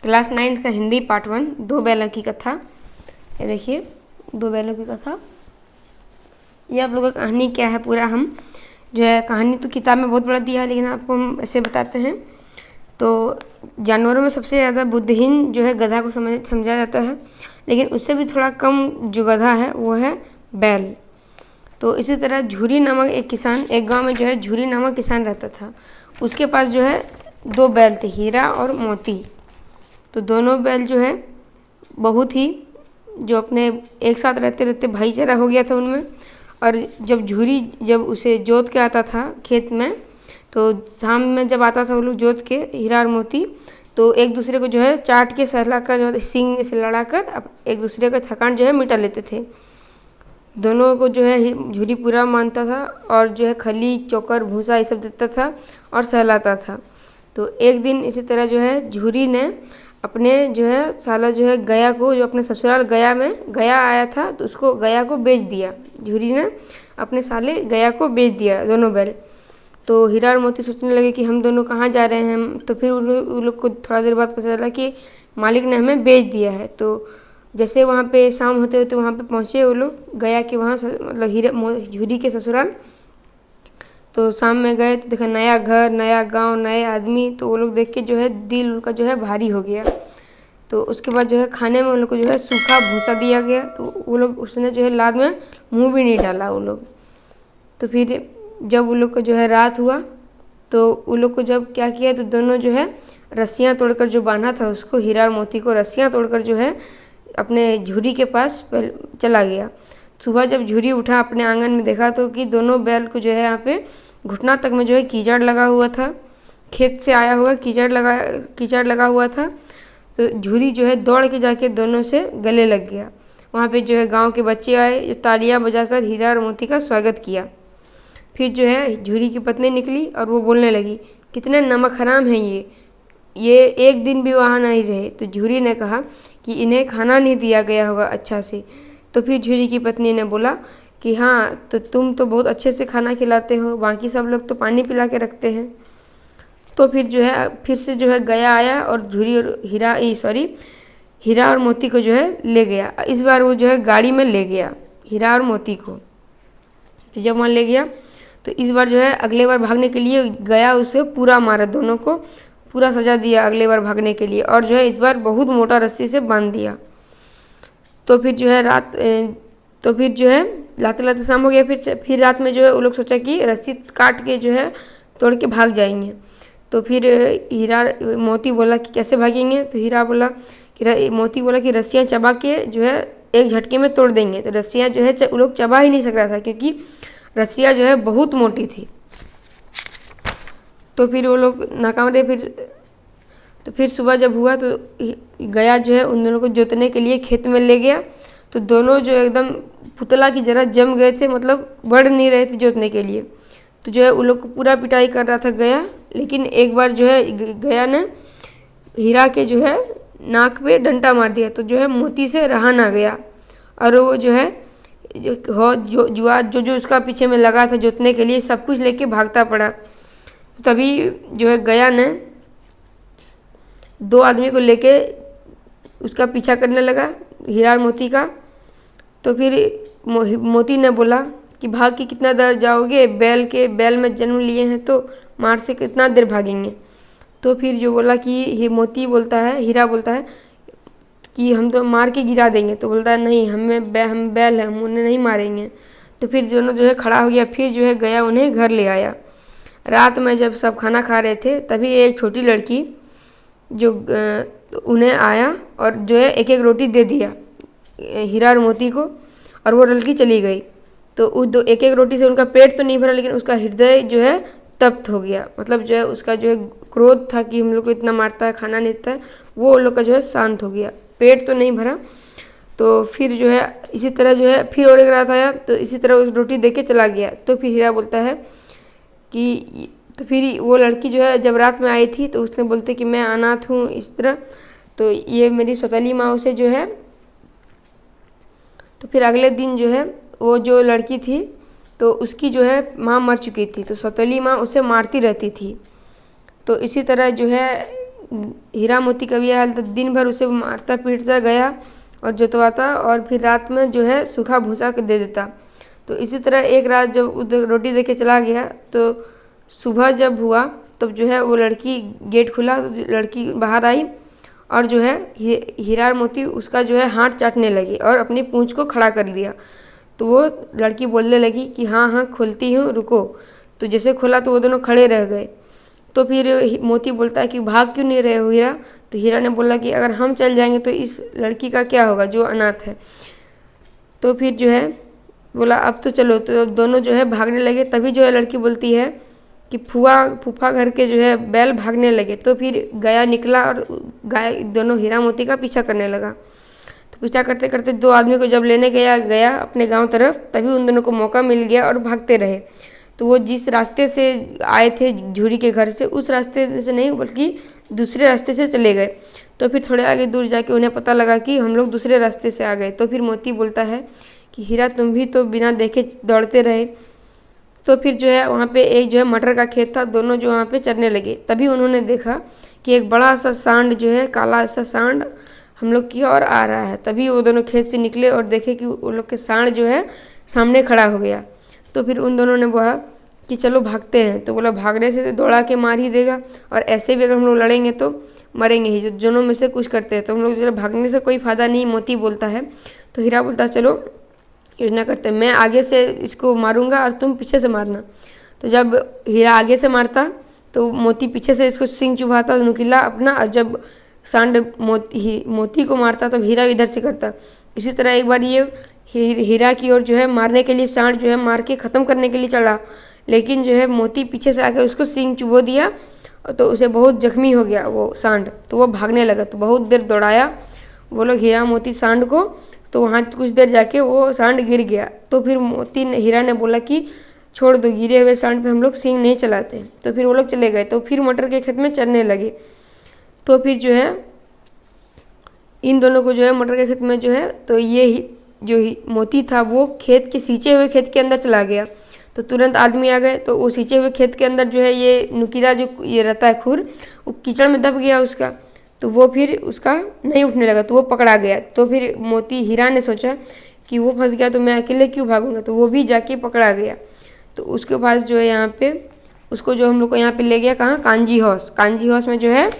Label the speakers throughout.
Speaker 1: Class 9 का Hindi part 1 दो बैलों की कथा। ये देखिए दो बैलों की कथा। ये आप लोगों का कहानी क्या है पूरा हम जो है कहानी तो किताब में बहुत बड़ा दिया है, लेकिन आपको हम ऐसे बताते हैं। तो जानवरों में सबसे ज़्यादा बुद्धिहीन जो है गधा को समझा जाता है, लेकिन उससे भी थोड़ा कम जो गधा है वो है बैल। तो इसी तरह झूरी नामक एक गांव में जो है झूरी नामक किसान रहता था। उसके पास जो है दो बैल थे, हीरा और मोती। तो दोनों बैल जो है बहुत ही जो अपने एक साथ रहते रहते भाईचारा हो गया था उनमें। और जब उसे जोत के आता था खेत में, तो शाम में जब आता था वो लोग जोत के हीरा और मोती, तो एक दूसरे को जो है चाट के सहलाकर सींग से लड़ाकर एक दूसरे का थकान जो है मिटा लेते थे। दोनों को जो है झूरी पूरा मानता था और जो है खली चोकर भूसा ये सब देता था और सहलाता था। तो एक दिन इसी तरह जो है झूरी ने अपने जो है साला जो है गया को, जो अपने ससुराल गया आया था, तो उसको गया को बेच दिया। झूरी ने अपने साले गया को बेच दिया दोनों बैल। तो हीरा और मोती सोचने लगे कि हम दोनों कहाँ जा रहे हैं। तो फिर उन लोग को थोड़ा देर बाद पता चला कि मालिक ने हमें बेच दिया है। तो जैसे वहाँ पे शाम होते होते वहाँ पे पहुँचे वो लोग गया के वहाँ, मतलब झूरी के ससुराल। तो शाम में गए तो देखा नया घर, नया गांव, नए आदमी। तो वो लोग देख के जो है दिल उनका जो है भारी हो गया। तो उसके बाद जो है खाने में उन लोग को जो है सूखा भूसा दिया गया। तो वो लोग उसने जो है लाद में मुंह भी नहीं डाला वो लोग। तो फिर जब वो लोग को जो है रात हुआ, तो वो लोग को जब क्या किया, तो दोनों जो है रस्सियाँ तोड़कर जो बांधा था उसको, हीरा और मोती को रस्सियाँ तोड़कर जो है अपने झूरी के पास चला गया। सुबह जब झूरी उठा अपने आंगन में देखा तो कि दोनों बैल को जो है यहाँ पे घुटना तक में जो है कीचड़ लगा हुआ था। खेत से आया होगा कीचड़ लगा हुआ था। तो झूरी जो है दौड़ के जाके दोनों से गले लग गया। वहाँ पे जो है गांव के बच्चे आए जो तालियां बजाकर हीरा और मोती का स्वागत किया। फिर जो है झूरी की पत्नी निकली और वो बोलने लगी, कितने नमक हराम हैं ये एक दिन भी वहाँ नहीं रहे। तो झूरी ने कहा कि इन्हें खाना नहीं दिया गया होगा अच्छा से। तो फिर झूरी की पत्नी ने बोला कि हाँ, तो तुम तो बहुत अच्छे से खाना खिलाते हो, बाकी सब लोग तो पानी पिला के रखते हैं। तो फिर से जो है गया आया और हीरा और मोती को जो है ले गया। इस बार वो जो है गाड़ी में ले गया हीरा और मोती को। तो जब वहाँ ले गया तो इस बार जो है अगले बार भागने के लिए गया उसे पूरा मारा, दोनों को पूरा सजा दिया अगले बार भागने के लिए। और जो है इस बार बहुत मोटा रस्सी से बांध दिया। तो फिर जो है लाते लाते शाम हो गया। फिर रात में जो है वो लोग सोचा कि रस्सी काट के जो है तोड़ के भाग जाएंगे। तो फिर मोती बोला कि कैसे भागेंगे। तो मोती बोला कि रस्सियाँ चबा के जो है एक झटके में तोड़ देंगे। तो रस्सियाँ जो है वो लोग चबा ही नहीं सक रहा था, क्योंकि रस्सियाँ जो है बहुत मोटी थी। तो फिर वो लोग नाकाम रहे। तो फिर सुबह जब हुआ तो गया जो है उन दोनों को जोतने के लिए खेत में ले गया। तो दोनों जो एकदम पुतला की जरा जम गए थे, मतलब बढ़ नहीं रहे थे जोतने के लिए। तो जो है उन लोग को पूरा पिटाई कर रहा था गया। लेकिन एक बार जो है गया ने हीरा के जो है नाक पे डंडा मार दिया। तो जो है मोती से रहा ना गया और वो जो है जो उसका पीछे में लगा था जोतने के लिए सब कुछ लेके भागता पड़ा। तो तभी जो है गया ने दो आदमी को लेके उसका पीछा करने लगा, हीरा और मोती का। तो फिर मोती ने बोला कि भाग के कितना देर जाओगे, बैल में जन्म लिए हैं तो मार से कितना देर भागेंगे। तो फिर जो बोला कि हीरा बोलता है कि हम तो मार के गिरा देंगे। तो बोलता है नहीं, हम बैल हैं, हम उन्हें नहीं मारेंगे। तो फिर दोनों जो है खड़ा हो गया। फिर जो है गया उन्हें घर ले आया। रात में जब सब खाना खा रहे थे तभी एक छोटी लड़की जो उन्हें आया और जो है एक एक रोटी दे दिया हीरा और मोती को, और वो लड़की चली गई। तो उस एक एक रोटी से उनका पेट तो नहीं भरा, लेकिन उसका हृदय जो है तप्त हो गया। मतलब जो है उसका जो है क्रोध था कि हम लोग को इतना मारता है, खाना नहीं देता है, वो लोग का जो है शांत हो गया। पेट तो नहीं भरा। तो फिर जो है इसी तरह जो है फिर और एक रात आया, तो इसी तरह उस रोटी दे के चला गया। तो फिर हीरा बोलता है कि तो फिर वो लड़की जो है जब रात में आई थी तो उसने बोलते कि मैं अनाथ हूँ इस तरह, तो ये मेरी सौतेली माँ से जो है। तो फिर अगले दिन जो है वो जो लड़की थी तो उसकी जो है माँ मर चुकी थी, तो सौतेली माँ उसे मारती रहती थी। तो इसी तरह जो है हीरा मोती का भी हाल था, दिन भर उसे मारता पीटता गया और जोतवाता और फिर रात में जो है सूखा भूसा दे देता। तो इसी तरह एक रात जब उधर रोटी दे के चला गया तो सुबह जब हुआ तब जो है वो लड़की गेट खुला तो लड़की बाहर आई और जो है हीरा मोती उसका जो है हाथ चाटने लगी और अपनी पूंछ को खड़ा कर दिया। तो वो लड़की बोलने लगी कि हाँ हाँ खोलती हूँ रुको। तो जैसे खोला तो वो दोनों खड़े रह गए। तो फिर मोती बोलता है कि भाग क्यों नहीं रहे हो हीरा। तो हीरा ने बोला कि अगर हम चल जाएंगे तो इस लड़की का क्या होगा जो अनाथ है। तो फिर जो है बोला अब तो चलो। तो दोनों जो है भागने लगे। तभी जो है लड़की बोलती है कि फूफा घर के जो है बैल भागने लगे। तो फिर गया निकला और गाय दोनों हीरा मोती का पीछा करने लगा। तो पीछा करते करते दो आदमी को जब लेने गया अपने गांव तरफ, तभी उन दोनों को मौका मिल गया और भागते रहे। तो वो जिस रास्ते से आए थे झूरी के घर से, उस रास्ते से नहीं बल्कि दूसरे रास्ते से चले गए। तो फिर थोड़े आगे दूर जाके उन्हें पता लगा कि हम लोग दूसरे रास्ते से आ गए। तो फिर मोती बोलता है कि हीरा तुम भी तो बिना देखे दौड़ते रहे। तो फिर जो है वहाँ पे एक जो है मटर का खेत था, दोनों जो वहाँ पे चरने लगे। तभी उन्होंने देखा कि एक बड़ा सा सांड जो है, काला सा सांड हम लोग की ओर आ रहा है। तभी वो दोनों खेत से निकले और देखे कि वो लोग के सांड जो है सामने खड़ा हो गया। तो फिर उन दोनों ने बोला कि चलो भागते हैं। तो बोला भागने से तो दौड़ा के मार ही देगा और ऐसे भी अगर हम लोग लड़ेंगे तो मरेंगे ही, जो दोनों में से कुछ करते हैं। तो हम लोग जो भागने से कोई फ़ायदा नहीं, मोती बोलता है। तो हीरा बोलता चलो योजना करते हैं, मैं आगे से इसको मारूंगा और तुम पीछे से मारना। तो जब हीरा आगे से मारता तो मोती पीछे से इसको सिंग चुभाता नुकीला अपना, और जब सांड मोती को मारता तो हीरा इधर से करता। इसी तरह एक बार ये हीरा की ओर जो है मारने के लिए सांड जो है मार के ख़त्म करने के लिए चढ़ा, लेकिन जो है मोती पीछे से आकर उसको सिंग चुभो दिया तो उसे बहुत जख्मी हो गया वो सांड। तो वो भागने लगा। तो बहुत देर दौड़ाया वो लोग हीरा मोती सांड को। तो वहाँ कुछ देर जाके वो सांड गिर गया। तो फिर हीरा ने बोला कि छोड़ दो, गिरे हुए सांड पे हम लोग सींग नहीं चलाते। तो फिर वो लोग चले गए। तो फिर मटर के खेत में चरने लगे। तो फिर जो है इन दोनों को जो है मटर के खेत में जो है, तो ये जो मोती था वो खेत के सींचे हुए खेत के अंदर चला गया। तो तुरंत आदमी आ गए। तो वो सींचे हुए खेत के अंदर जो है ये नुकीला जो ये रहता है खुर, वो कीचड़ में दब गया उसका। तो वो फिर उसका नहीं उठने लगा, तो वो पकड़ा गया। तो फिर मोती हीरा ने सोचा कि वो फंस गया तो मैं अकेले क्यों भागूंगा। तो वो भी जाके पकड़ा गया। तो उसके पास जो है यहाँ पे उसको जो हम लोग को यहाँ पे ले गया कहाँ, कांजी हाउस। कांजी हाउस में जो है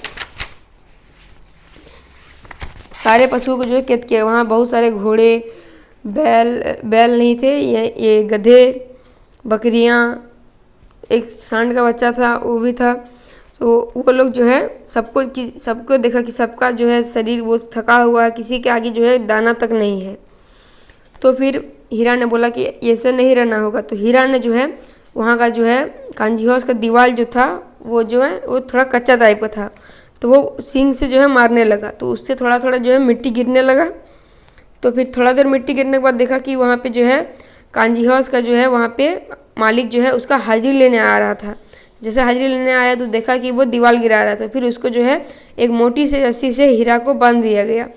Speaker 1: सारे पशुओं को जो है कैद किया। वहाँ बहुत सारे घोड़े, बैल नहीं थे, ये गधे, बकरियाँ, एक सांड का बच्चा था वो भी था। तो वो लोग जो है सबको देखा कि सबका जो है शरीर वो थका हुआ है, किसी के आगे जो है दाना तक नहीं है। तो फिर हीरा ने बोला कि ऐसे नहीं रहना होगा। तो हीरा ने जो है वहाँ का जो है कांजी हाउस का दीवार जो था वो जो है वो थोड़ा कच्चा टाइप का था। तो वो सींग से जो है मारने लगा। तो उससे थोड़ा थोड़ा जो है मिट्टी गिरने लगा। तो फिर थोड़ा देर मिट्टी गिरने के बाद देखा कि वहाँ पे जो है कांजी हाउस का जो है वहाँ पे मालिक जो है उसका हाजिरी लेने आ रहा था। जैसे हाजिरी लेने आया तो देखा कि वो दीवार गिरा रहा था। फिर उसको जो है एक मोटी से रस्सी से हीरा को बांध दिया गया।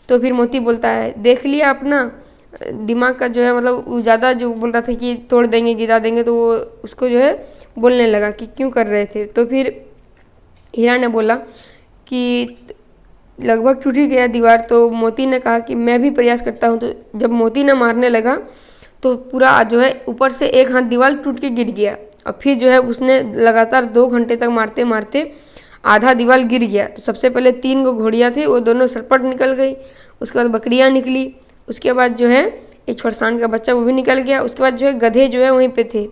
Speaker 1: तो फिर मोती बोलता है देख लिया अपना दिमाग का जो है, मतलब वो ज़्यादा जो बोल रहा था कि तोड़ देंगे गिरा देंगे, तो वो उसको जो है बोलने लगा कि क्यों कर रहे थे। तो फिर हीरा ने बोला कि लगभग टूट ही गया दीवार। तो मोती ने कहा कि मैं भी प्रयास करता हूँ। तो जब मोती ने मारने लगा तो पूरा जो है ऊपर से एक हाथ दीवार टूट के गिर गया। और फिर जो है उसने लगातार 2 घंटे तक मारते मारते आधा दीवार गिर गया। तो सबसे पहले 3 गो घोड़ियाँ थी वो दोनों सरपट निकल गई। उसके बाद बकरियाँ निकली। उसके बाद जो है एक छोटा सांड का बच्चा वो भी निकल गया। उसके बाद जो है गधे जो है वहीं पे थे।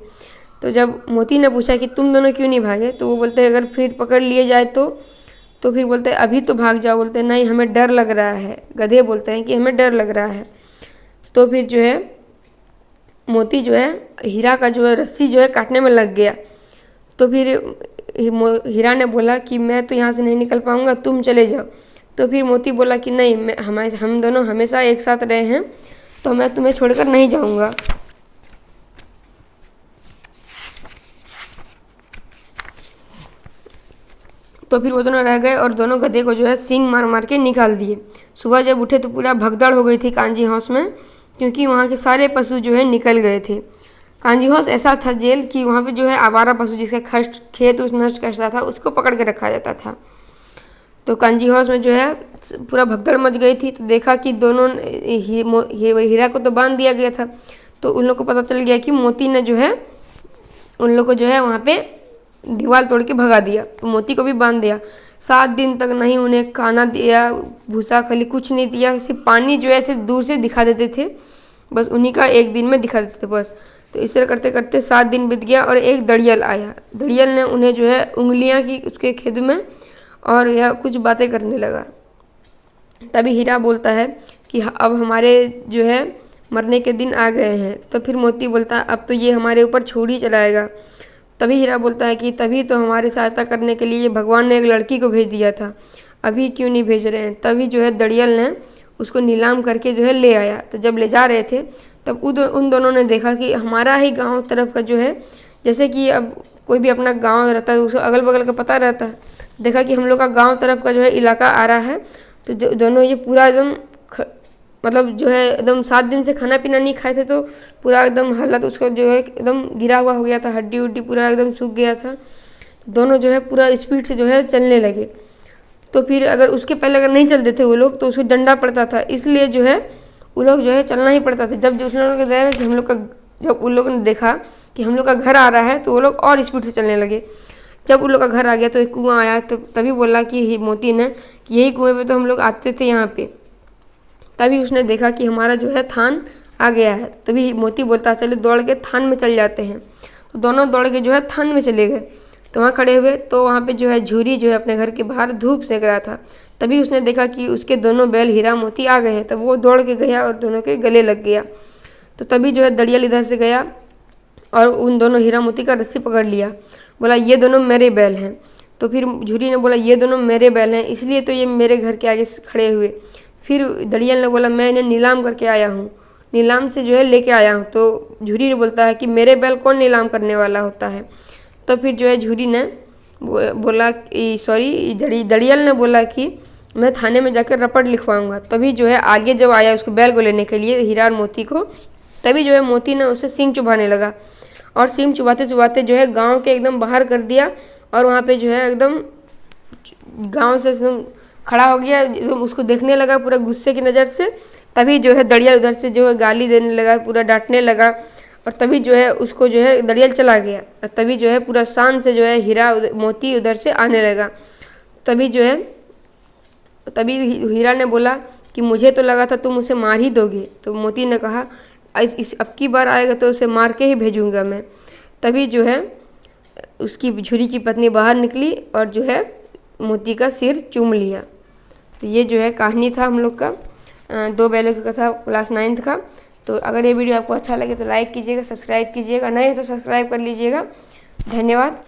Speaker 1: तो जब मोती ने पूछा कि तुम दोनों क्यों नहीं भागे, तो वो बोलते हैं अगर फिर पकड़ लिए जाए तो फिर बोलते हैं अभी तो भाग जाओ। बोलते हैं नहीं हमें डर लग रहा है। गधे बोलते हैं कि हमें डर लग रहा है। तो फिर जो है मोती जो है हीरा का जो है रस्सी जो है काटने में लग गया। तो फिर हीरा ने बोला कि मैं तो यहाँ से नहीं निकल पाऊँगा, तुम चले जाओ। तो फिर मोती बोला कि नहीं, हम दोनों हमेशा एक साथ रहे हैं तो मैं तुम्हें छोड़कर नहीं जाऊँगा। तो फिर वो दोनों रह गए और दोनों गधे को जो है सींग मार मार के निकाल दिए। सुबह जब उठे तो पूरा भगदड़ हो गई थी कांजी हाउस में, क्योंकि वहाँ के सारे पशु जो है निकल गए थे। कांजी हाउस ऐसा था जेल कि वहाँ पे जो है आवारा पशु जिसका खेत उस नष्ट करता था उसको पकड़ के रखा जाता था। तो कांजी हाउस में जो है पूरा भगदड़ मच गई थी। तो देखा कि दोनों हीरा को तो बांध दिया गया था, तो उन लोग को पता चल गया कि मोती ने जो है उन लोग को जो है वहाँ पे दीवार तोड़ के भगा दिया। तो मोती को भी बांध दिया। 7 दिन तक नहीं उन्हें खाना दिया, भूसा खली कुछ नहीं दिया, सिर्फ पानी जो है सिर्फ दूर से दिखा देते थे, बस उन्हीं का एक दिन में दिखा देते थे बस। तो इस तरह करते करते 7 दिन बीत गया और एक दड़ियल आया। दड़ियल ने उन्हें जो है उंगलियां की उसके खेत में और यह कुछ बातें करने लगा। तभी हीरा बोलता है कि अब हमारे जो है मरने के दिन आ गए हैं। तो फिर मोती बोलता है अब तो ये हमारे ऊपर छोड़ ही चलाएगा। तभी हीरा बोलता है कि तभी तो हमारी सहायता करने के लिए भगवान ने एक लड़की को भेज दिया था, अभी क्यों नहीं भेज रहे हैं। तभी जो है दड़ियल ने उसको नीलाम करके जो है ले आया। तो जब ले जा रहे थे तब उन दोनों ने देखा कि हमारा ही गांव तरफ का जो है, जैसे कि अब कोई भी अपना गांव रहता है उसको अगल बगल का पता रहता है, देखा कि हम लोग का गांव तरफ का जो है इलाका आ रहा है। तो दोनों ये पूरा एकदम मतलब जो है एकदम 7 दिन से खाना पीना नहीं खाए थे, तो पूरा एकदम हालत उसको जो है एकदम गिरा हुआ हो गया था, हड्डी उड्डी पूरा एकदम सूख गया था। दोनों जो है पूरा स्पीड से जो है चलने लगे। तो फिर अगर उसके पहले अगर नहीं चलते थे वो लोग तो उसको डंडा पड़ता था, इसलिए जो है वो लोग जो है चलना ही पड़ता था। जब उन लोगों को देखा कि हम लोग का जब उन लोगों ने देखा कि हम लोग का घर आ रहा है तो वो लोग और स्पीड से चलने लगे। जब उन लोग का घर आ गया तो एक कुआं आया, तो तभी बोला कि मोती ने कि यही कुएं पे तो हम लोग आते थे यहाँ पे। तभी उसने देखा कि हमारा जो है थान आ गया है। तभी मोती बोलता चले दौड़ के थान में चल जाते हैं। तो दोनों दौड़ के जो है थान में चले गए। तो वहाँ खड़े हुए तो वहाँ पे जो है झूरी जो है अपने घर के बाहर धूप सेक रहा था। तभी उसने देखा कि उसके दोनों बैल हीरा मोती आ गए हैं। तब वो दौड़ के गया और दोनों के गले लग गया। तो तभी जो है दड़ियल इधर से गया और उन दोनों हीरा मोती का रस्सी पकड़ लिया, बोला ये दोनों मेरे बैल हैं। तो फिर झूरी ने बोला ये दोनों मेरे बैल हैं, इसलिए तो ये मेरे घर के आगे खड़े हुए। फिर दड़ियल ने बोला मैं इन्हें नीलाम करके आया हूँ, नीलाम से जो है लेके आया हूँ। तो झूरी ने बोलता है कि मेरे बैल कौन नीलाम करने वाला होता है। तो फिर जो है झूरी ने बोला सॉरी दड़ियल ने बोला कि मैं थाने में जाकर रपट लिखवाऊंगा। तभी जो है आगे जब आया उसको बैल को लेने के लिए हीरा और मोती को, तभी जो है मोती ने उसे सींग चुभाने लगा और सींग चुभाते चुभाते जो है गांव के एकदम बाहर कर दिया। और वहाँ पे जो है एकदम गांव से एकदम खड़ा हो गया, एकदम उसको देखने लगा पूरा गुस्से की नज़र से। तभी जो है दड़ियल उधर से जो है गाली देने लगा, पूरा डांटने लगा। और तभी जो है उसको जो है दड़ियल चला गया। और तभी जो है पूरा शान से जो है हीरा मोती उधर से आने लगा। तभी हीरा ने बोला कि मुझे तो लगा था तुम उसे मार ही दोगे। तो मोती ने कहा इस अब की बार आएगा तो उसे मार के ही भेजूंगा मैं। तभी जो है उसकी झूरी की पत्नी बाहर निकली और जो है मोती का सिर चूम लिया। तो ये जो है कहानी था हम लोग का 2 बैलों की कथा क्लास 9th का। तो अगर ये वीडियो आपको अच्छा लगे तो लाइक कीजिएगा, सब्सक्राइब कीजिएगा, नहीं तो सब्सक्राइब कर लीजिएगा। धन्यवाद।